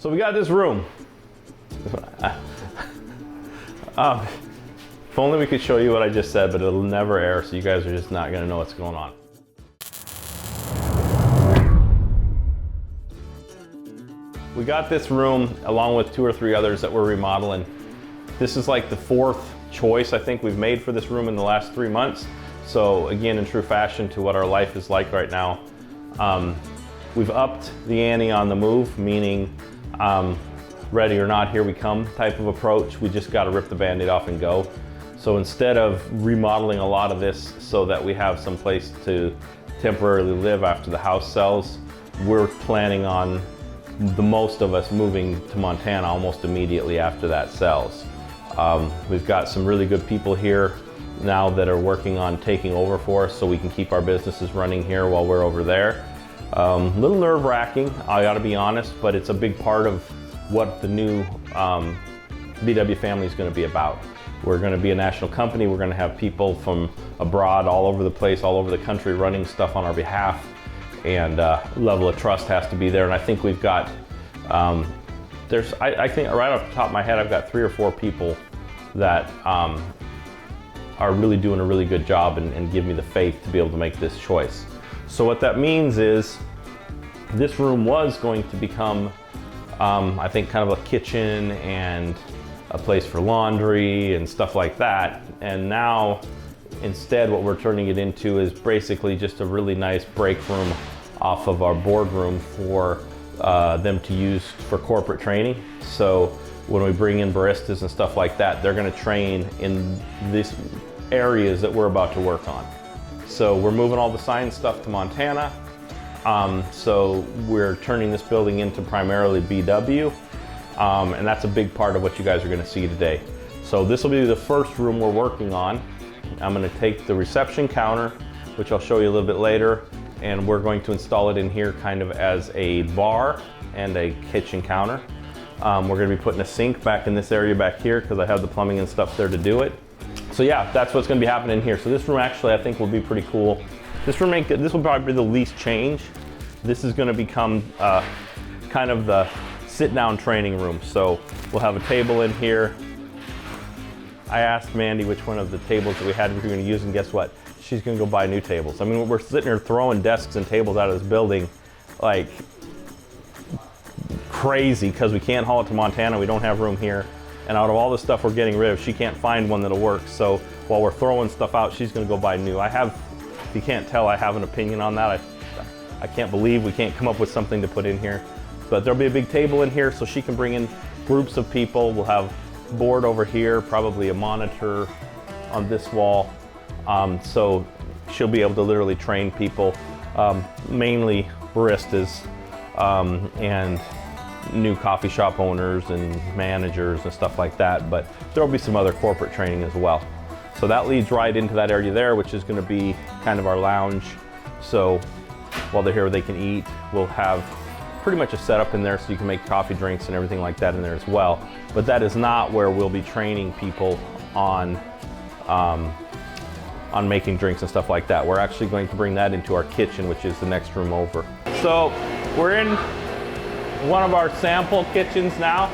So we got this room. If only we could show you what I just said, but it'll never air, so you guys are just not gonna know what's going on. We got this room along with 2 or 3 others that we're remodeling. This is like the 4th choice I think we've made for this room in the last 3 months. So again, in true fashion to what our life is like right now. We've upped the ante on the move, meaning ready or not, here we come type of approach. We just got to rip the Band-Aid off and go. So instead of remodeling a lot of this so that we have some place to temporarily live after the house sells, we're planning on the most of us moving to Montana almost immediately after that sells. We've got some really good people here now that are working on taking over for us so we can keep our businesses running here while we're over there. A little nerve-wracking, I gotta be honest, but it's a big part of what the new BW family is gonna be about. We're gonna be a national company. We're gonna have people from abroad all over the place, all over the country running stuff on our behalf, and level of trust has to be there. And I think we've got, I think right off the top of my head, I've got 3 or 4 people that are really doing a really good job and give me the faith to be able to make this choice. So what that means is this room was going to become, I think, kind of a kitchen and a place for laundry and stuff like that. And now, instead, what we're turning it into is basically just a really nice break room off of our boardroom for them to use for corporate training. So when we bring in baristas and stuff like that, they're gonna train in these areas that we're about to work on. So we're moving all the science stuff to Montana. So we're turning this building into primarily BW. And that's a big part of what you guys are gonna see today. So this will be the first room we're working on. I'm gonna take the reception counter, which I'll show you a little bit later, and we're going to install it in here kind of as a bar and a kitchen counter. We're gonna be putting a sink back in this area back here because I have the plumbing and stuff there to do it. So yeah, that's what's gonna be happening here. So this room actually I think will be pretty cool. This will probably be the least change. This is gonna become kind of the sit-down training room. So we'll have a table in here. I asked Mandy which one of the tables that we had we were gonna use, and guess what? She's gonna go buy new tables. I mean, we're sitting here throwing desks and tables out of this building like crazy because we can't haul it to Montana. We don't have room here. And out of all the stuff we're getting rid of, she can't find one that'll work. So while we're throwing stuff out, she's gonna go buy new. If you can't tell, I have an opinion on that. I can't believe we can't come up with something to put in here. But there'll be a big table in here so she can bring in groups of people. We'll have a board over here, probably a monitor on this wall. So she'll be able to literally train people, mainly baristas and new coffee shop owners and managers and stuff like that. But there'll be some other corporate training as well. So that leads right into that area there, which is gonna be kind of our lounge. So while they're here, they can eat. We'll have pretty much a setup in there so you can make coffee drinks and everything like that in there as well. But that is not where we'll be training people on making drinks and stuff like that. We're actually going to bring that into our kitchen, which is the next room over. So we're in one of our sample kitchens now.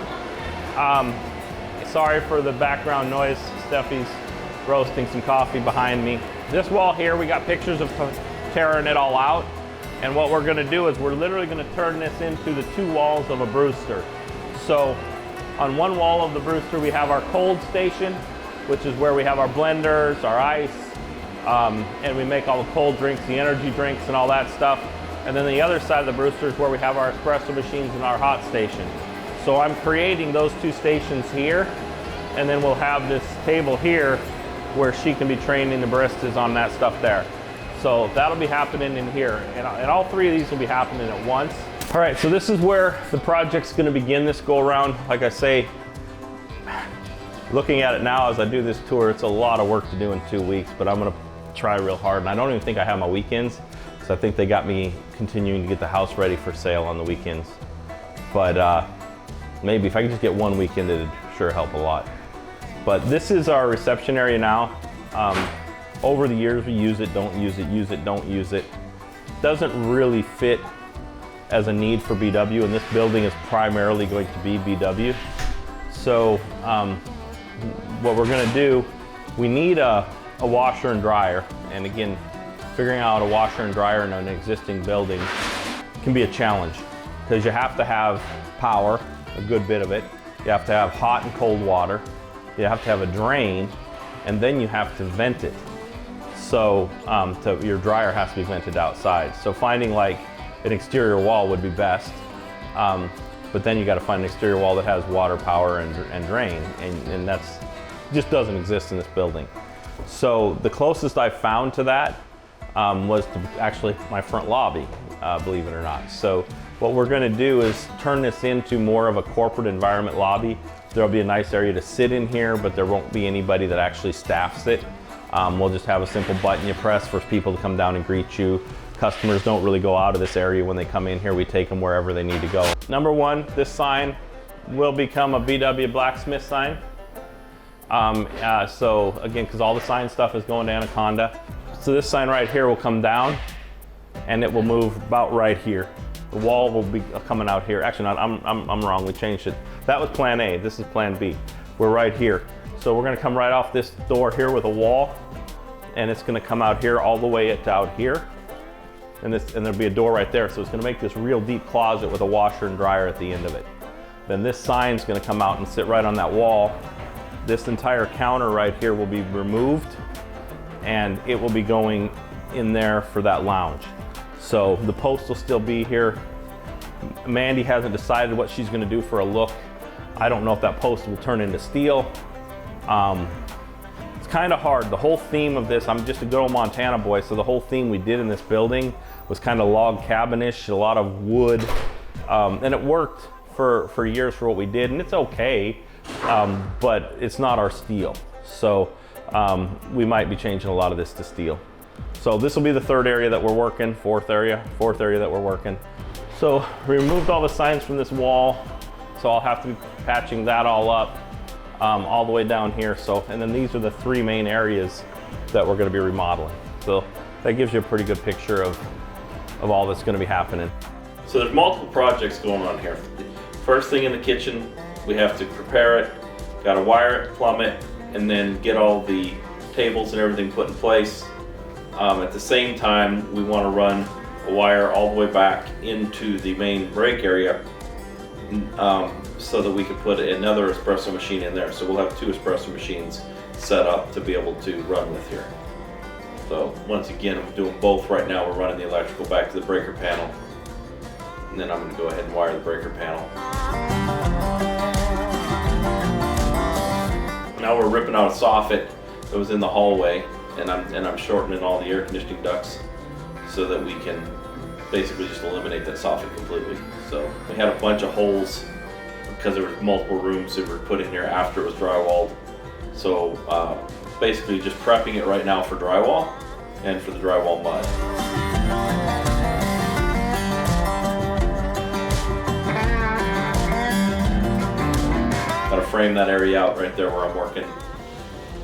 Sorry for the background noise. Steffi's roasting some coffee behind me. This wall here, we got pictures of tearing it all out. And what we're gonna do is we're literally gonna turn this into the 2 walls of a Brewster. So on one wall of the Brewster, we have our cold station, which is where we have our blenders, our ice, and we make all the cold drinks, the energy drinks and all that stuff. And then the other side of the Brewster is where we have our espresso machines and our hot station. So I'm creating those 2 stations here, and then we'll have this table here where she can be training the baristas on that stuff there. So that'll be happening in here. And all 3 of these will be happening at once. All right, so this is where the project's gonna begin this go around. Like I say, looking at it now as I do this tour, it's a lot of work to do in 2 weeks, but I'm gonna try real hard. And I don't even think I have my weekends. So I think they got me continuing to get the house ready for sale on the weekends. But maybe if I could just get 1 weekend, it'd sure help a lot. But this is our reception area now. Over the years, we use it, don't use it, use it, don't use it. Doesn't really fit as a need for BW, and this building is primarily going to be BW. So what we're gonna do, we need a washer and dryer. And again, figuring out a washer and dryer in an existing building can be a challenge because you have to have power, a good bit of it. You have to have hot and cold water. You have to have a drain, and then you have to vent it. So your dryer has to be vented outside. So finding like an exterior wall would be best. But then you got to find an exterior wall that has water, power, and drain, and that's just doesn't exist in this building. So the closest I found to that was to actually my front lobby, believe it or not. So what we're going to do is turn this into more of a corporate environment lobby. There'll be a nice area to sit in here, but there won't be anybody that actually staffs it. We'll just have a simple button you press for people to come down and greet you. Customers don't really go out of this area when they come in here. We take them wherever they need to go. Number one, this sign will become a BW blacksmith sign. So again, because all the sign stuff is going to Anaconda. So this sign right here will come down and it will move about right here. The wall will be coming out here. Actually, not, I'm wrong, we changed it. That was plan A, this is plan B. We're right here. So we're gonna come right off this door here with a wall, and it's gonna come out here all the way out here. And there'll be a door right there. So it's gonna make this real deep closet with a washer and dryer at the end of it. Then this sign's gonna come out and sit right on that wall. This entire counter right here will be removed, and it will be going in there for that lounge. So the post will still be here. Mandy hasn't decided what she's gonna do for a look. I don't know if that post will turn into steel. It's kind of hard. The whole theme of this, I'm just a good old Montana boy, so the whole theme we did in this building was kind of log cabin-ish, a lot of wood, and it worked for years for what we did, and it's okay, but it's not our steel. So we might be changing a lot of this to steel. So this will be the third area that we're working, fourth area that we're working. So we removed all the signs from this wall, so I'll have to be patching that all up all the way down here. So, and then these are the three main areas that we're going to be remodeling. So that gives you a pretty good picture of all that's going to be happening. So there's multiple projects going on here. First thing in the kitchen, we have to prepare it, got to wire it, plumb it, and then get all the tables and everything put in place. At the same time, we want to run a wire all the way back into the main break area so that we can put another espresso machine in there. So we'll have 2 espresso machines set up to be able to run with here. So once again, I'm doing both right now. We're running the electrical back to the breaker panel, and then I'm going to go ahead and wire the breaker panel. Now we're ripping out a soffit that was in the hallway, and I'm shortening all the air conditioning ducts so that we can basically just eliminate that soffit completely. So we had a bunch of holes because there were multiple rooms that were put in here after it was drywalled. So basically just prepping it right now for drywall and for the drywall mud. Gotta frame that area out right there where I'm working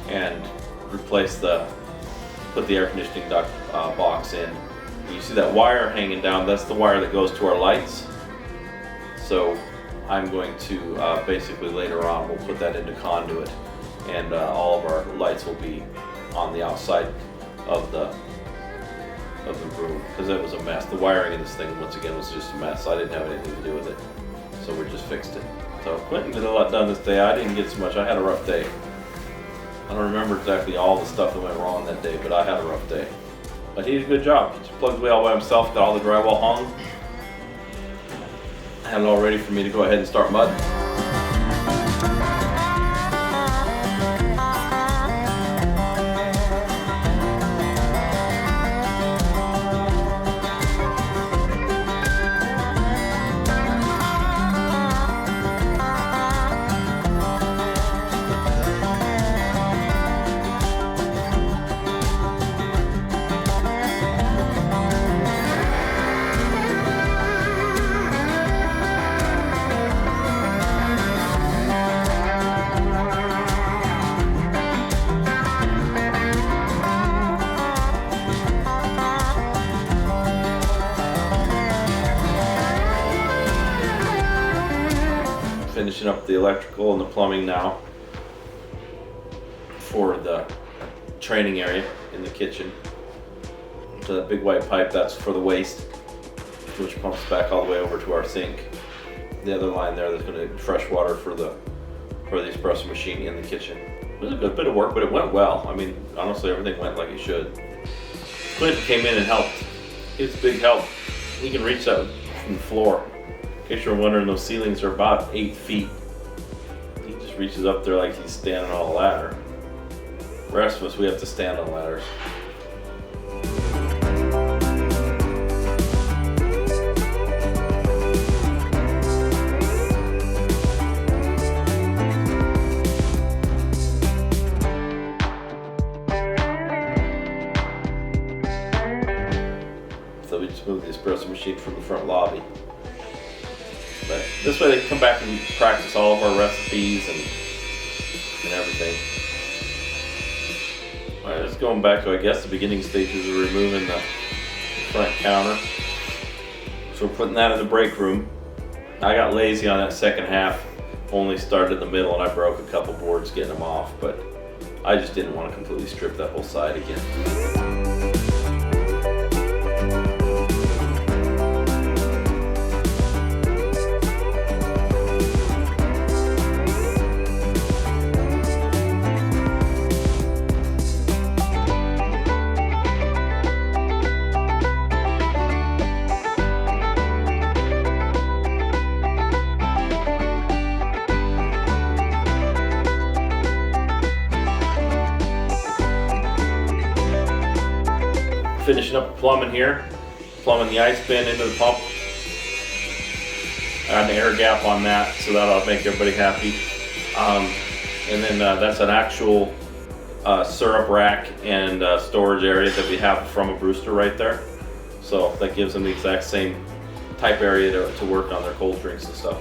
and replace put the air conditioning duct box in. You see that wire hanging down, that's the wire that goes to our lights. So I'm going to basically later on, we'll put that into conduit, and all of our lights will be on the outside of the room, because it was a mess. The wiring in this thing, once again, was just a mess. I didn't have anything to do with it, so we just fixed it. So Quinton did a lot done this day. I didn't get so much. I had a rough day. I don't remember exactly all the stuff that went wrong that day, but I had a rough day. But he did a good job. He just plugged away all by himself, got all the drywall hung. Had it all ready for me to go ahead and start mudding. finishing up the electrical and the plumbing now for the training area in the kitchen. So that big white pipe, that's for the waste, which pumps back all the way over to our sink. The other line there, that's going to fresh water for the espresso machine in the kitchen. It was a good bit of work, but it went well. I mean, honestly, everything went like it should. Quinton came in and helped. It's a big help. He can reach that from the floor. In case you're wondering, those ceilings are about 8 feet. He just reaches up there like he's standing on a ladder. The rest of us, we have to stand on ladders. So we just moved the espresso machine from the front lobby. But this way they can come back and practice all of our recipes and everything. All right, just going back to, I guess, the beginning stages of removing the front counter. So we're putting that in the break room. I got lazy on that second half, only started in the middle, and I broke a couple boards getting them off, but I just didn't want to completely strip that whole side again. Finishing up the plumbing here, plumbing the ice bin into the pump. I got an air gap on that, so that'll make everybody happy. And then that's an actual syrup rack and storage area that we have from a Brewster right there. So that gives them the exact same type area to work on their cold drinks and stuff.